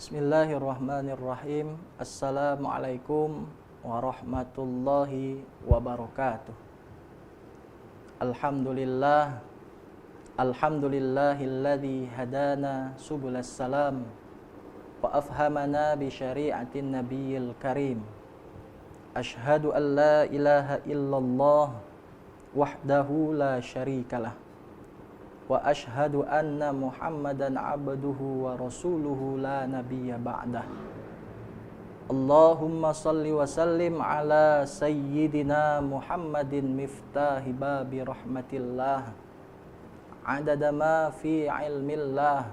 Bismillahirrahmanirrahim. Assalamualaikum warahmatullahi wabarakatuh. Alhamdulillah. Alhamdulillahilladzi hadana subulas salam wa afhamana bi syari'atin nabiyil karim. Ashhadu an la ilaha illallah wahdahu la syarikalah. Wa ashhadu anna Muhammadan abduhu wa rasuluhu la nabiyya ba'dah. Allahumma salli wa sallim ala sayyidina Muhammadin miftahi babi rahmatillah adada ma fi ilmillah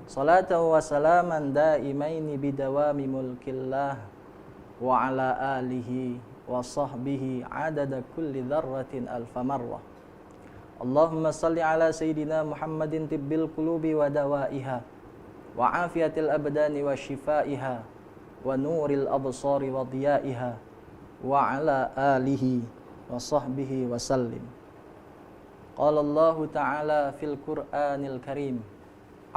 salatan wa salaman daimaini bidawami mulkillah wa ala alihi wa sahbihi adada kulli dzarratin alfa marrah. Allahumma salli ala sayyidina Muhammadin tibbil qulubi wa dawaiha wa afiyatil abdani wa shifaiha wa nuril absari wa diyaiha wa ala alihi wa sahbihi wa sallim. Qala Allah ta'ala fil Qur'anil Karim.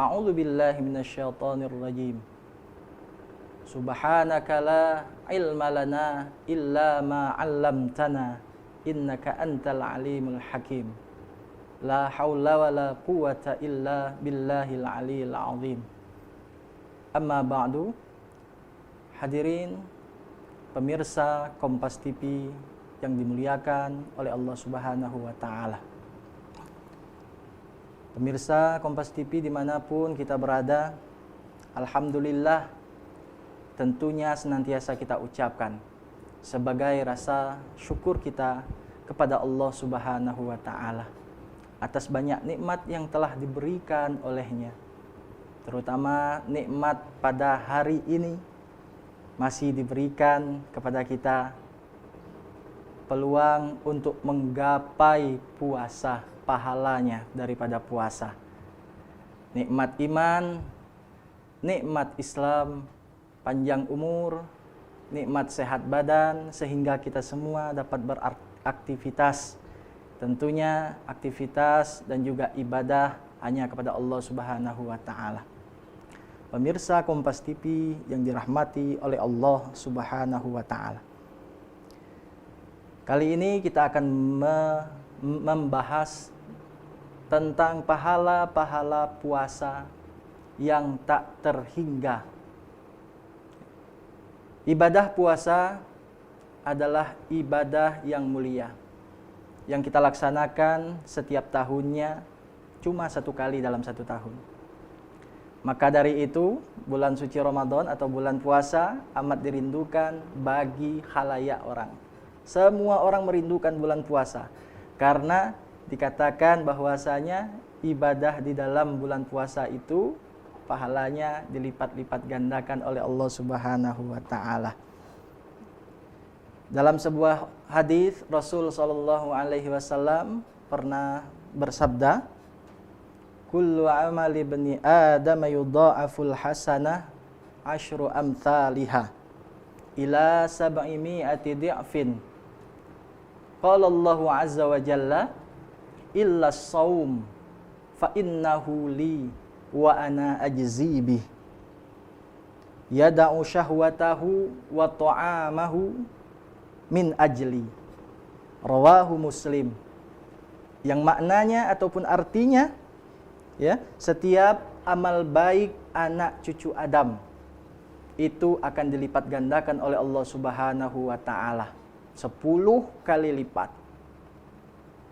A'udzu billahi minasyaitonir rajim. Subhanaka la ilma lana illa ma 'allamtana innaka antal alimul hakim. La haula wa la quwata illa billahil aliyil azim. Amma ba'du. Hadirin pemirsa Kompas TV yang dimuliakan oleh Allah Subhanahu wa ta'ala. Pemirsa Kompas TV dimanapun kita berada, alhamdulillah tentunya senantiasa kita ucapkan sebagai rasa syukur kita kepada Allah Subhanahu wa ta'ala atas banyak nikmat yang telah diberikan olehnya, terutama nikmat pada hari ini masih diberikan kepada kita peluang untuk menggapai puasa, pahalanya daripada puasa. Nikmat iman, nikmat Islam, panjang umur, nikmat sehat badan, sehingga kita semua dapat beraktivitas. Tentunya aktivitas dan juga ibadah hanya kepada Allah Subhanahu wa ta'ala. Pemirsa Kompas TV yang dirahmati oleh Allah Subhanahu wa ta'ala. Kali ini kita akan membahas tentang pahala-pahala puasa yang tak terhingga. Ibadah puasa adalah ibadah yang mulia, yang kita laksanakan setiap tahunnya cuma satu kali dalam satu tahun. Maka dari itu bulan suci Ramadan atau bulan puasa amat dirindukan bagi khalayak orang. Semua orang merindukan bulan puasa karena dikatakan bahwasanya ibadah di dalam bulan puasa itu pahalanya dilipat-lipat gandakan oleh Allah Subhanahu wa ta'ala. Dalam sebuah hadis Rasul sallallahu alaihi wasallam pernah bersabda, kullu amali bani adam yudha'aful hasanah asyru amthaliha ila sab'imi'ati di'fin. Qala Allah azza wa jalla illa as-shaum fa innahu li wa ana ajzi bih. Yada'u syahwatahu wa ta'amahu min ajli. Rawahu Muslim. Yang maknanya ataupun artinya, ya, setiap amal baik anak cucu Adam itu akan dilipat gandakan oleh Allah Subhanahu wa ta'ala 10 kali lipat.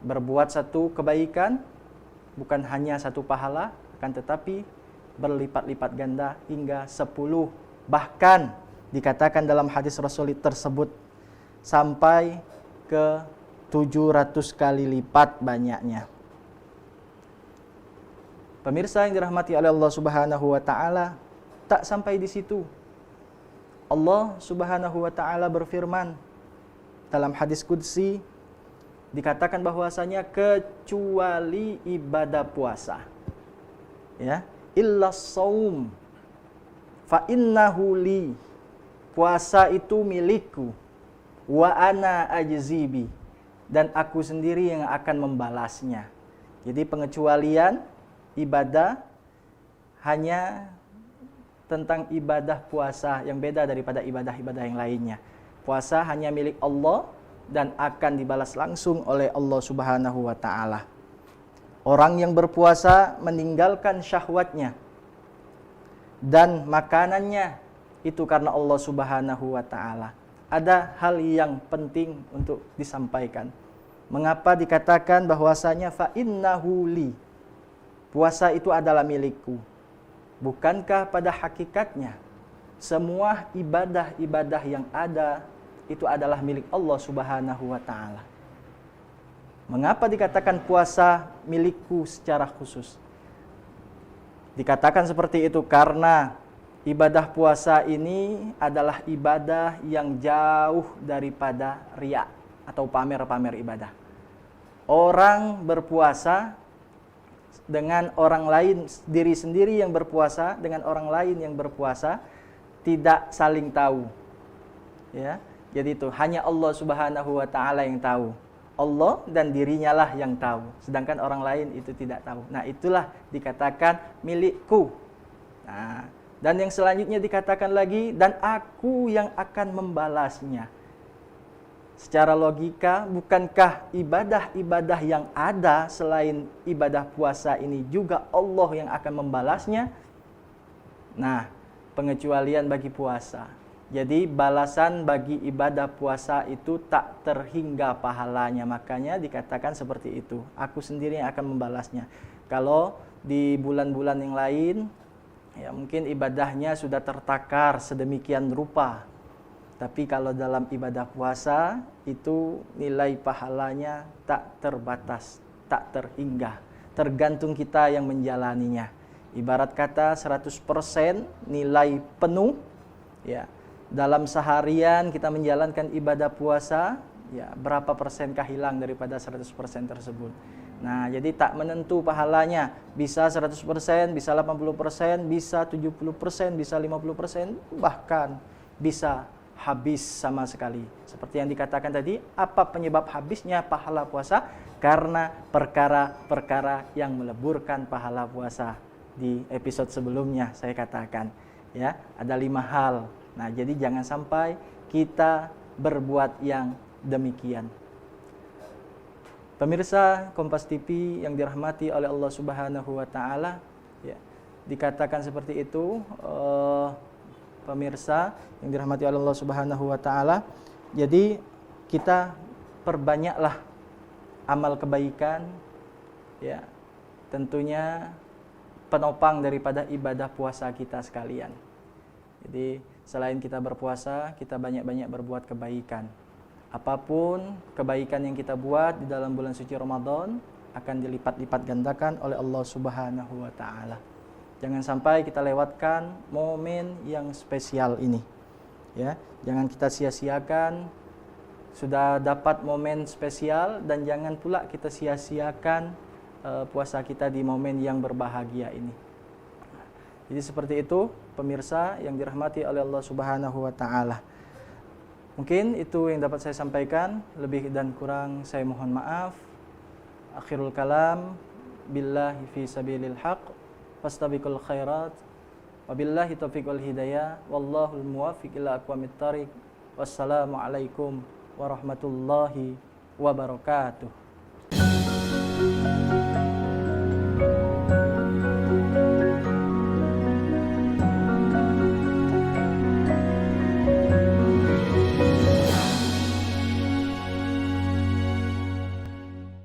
Berbuat satu kebaikan bukan hanya satu pahala, akan tetapi berlipat-lipat ganda hingga 10. Bahkan dikatakan dalam hadis Rasul tersebut sampai ke 700 kali lipat banyaknya. Pemirsa yang dirahmati oleh Allah Subhanahu wa ta'ala, tak sampai di situ. Allah Subhanahu wa ta'ala berfirman dalam hadis qudsi, dikatakan bahwasanya kecuali ibadah puasa, ya, illa shaum fa innahu li, puasa itu milikku, wa ana ajzibi, dan aku sendiri yang akan membalasnya. Jadi pengecualian ibadah hanya tentang ibadah puasa yang beda daripada ibadah-ibadah yang lainnya. Puasa hanya milik Allah dan akan dibalas langsung oleh Allah Subhanahu wa taala. Orang yang berpuasa meninggalkan syahwatnya dan makanannya itu karena Allah Subhanahu wa taala. Ada hal yang penting untuk disampaikan. Mengapa dikatakan bahwasanya fa innahu li? Puasa itu adalah milikku. Bukankah pada hakikatnya semua ibadah-ibadah yang ada itu adalah milik Allah Subhanahu wa taala? Mengapa dikatakan puasa milikku secara khusus? Dikatakan seperti itu karena ibadah puasa ini adalah ibadah yang jauh daripada riya atau pamer-pamer ibadah. Orang berpuasa dengan orang lain, diri sendiri yang berpuasa dengan orang lain yang berpuasa tidak saling tahu. Ya, jadi itu hanya Allah Subhanahu wa taala yang tahu. Allah dan dirinya lah yang tahu, sedangkan orang lain itu tidak tahu. Nah, itulah dikatakan milikku. Nah, dan yang selanjutnya dikatakan lagi, dan aku yang akan membalasnya. Secara logika, bukankah ibadah-ibadah yang ada selain ibadah puasa ini juga Allah yang akan membalasnya? Nah, pengecualian bagi puasa. Jadi balasan bagi ibadah puasa itu tak terhingga pahalanya. Makanya dikatakan seperti itu. Aku sendiri yang akan membalasnya. Kalau di bulan-bulan yang lain, ya mungkin ibadahnya sudah tertakar sedemikian rupa. Tapi kalau dalam ibadah puasa itu nilai pahalanya tak terbatas, tak terhingga. Tergantung kita yang menjalaninya. Ibarat kata 100% nilai penuh, ya. Dalam seharian kita menjalankan ibadah puasa, ya berapa persenkah hilang daripada 100% tersebut. Nah, jadi tak menentu pahalanya. Bisa 100%, bisa 80%, bisa 70%, bisa 50%, bahkan bisa habis sama sekali. Seperti yang dikatakan tadi, apa penyebab habisnya pahala puasa? Karena perkara-perkara yang meleburkan pahala puasa. Di episode sebelumnya saya katakan, ya, ada 5 hal. Nah, jadi jangan sampai kita berbuat yang demikian. Pemirsa Kompas TV yang dirahmati oleh Allah Subhanahu wa taala, ya, dikatakan seperti itu, pemirsa yang dirahmati oleh Allah Subhanahu wa taala. Jadi kita perbanyaklah amal kebaikan, ya. Tentunya penopang daripada ibadah puasa kita sekalian. Jadi selain kita berpuasa, kita banyak-banyak berbuat kebaikan. Apapun kebaikan yang kita buat di dalam bulan suci Ramadan akan dilipat-lipat gandakan oleh Allah Subhanahu wa taala. Jangan sampai kita lewatkan momen yang spesial ini. Ya, jangan kita sia-siakan. Sudah dapat momen spesial dan jangan pula kita sia-siakan puasa kita di momen yang berbahagia ini. Jadi seperti itu pemirsa yang dirahmati oleh Allah Subhanahu wa taala. Mungkin itu yang dapat saya sampaikan, lebih dan kurang saya mohon maaf. Akhirul kalam, billahi fi sabilil haq, fastabiqul khairat, wabillahi taufiq wal hidayah, wallahul muwaffiq ila aqwamit thariq. Wassalamualaikum warahmatullahi wabarakatuh.